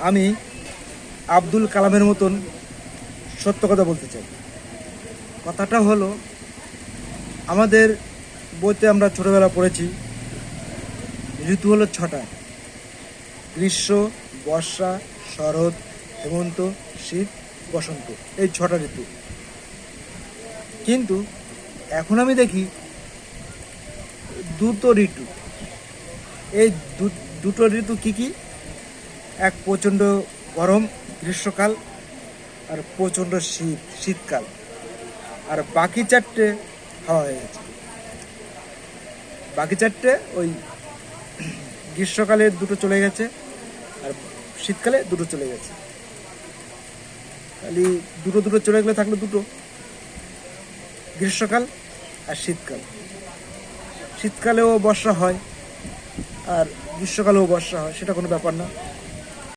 আমি আব্দুল কালামের মতন সত্য কথা বলতে চাই। কথাটা হলো, আমাদের বইতে আমরা ছোটোবেলা পড়েছি ঋতু হলো ছটা: গ্রীষ্ম, বর্ষা, শরৎ, হেমন্ত, শীত, বসন্ত। এই ছটা ঋতু। কিন্তু এখন আমি দেখি দুটো ঋতু। এই দুটো ঋতু কি কি? এক প্রচণ্ড গরম গ্রীষ্মকাল, আর প্রচণ্ড শীতকাল। আর বাকি চারটে হাওয়া হয়ে গেছে। বাকি চারটে ওই গ্রীষ্মকালে দুটো চলে গেছে, আর শীতকালে দুটো চলে গেছে। খালি দুটো দুটো চলে গেলে থাকলো দুটো: গ্রীষ্মকাল আর শীতকাল। শীতকালেও বর্ষা হয় আর গ্রীষ্মকালেও বর্ষা হয়, সেটা কোনো ব্যাপার না।